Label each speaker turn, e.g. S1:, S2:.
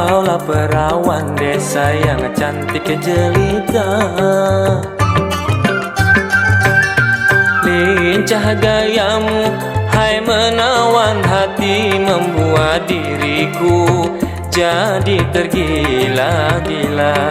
S1: Kaulah perawan desa yang cantik jelita, lincah gayamu hai menawan hati, membuat diriku jadi tergila-gila.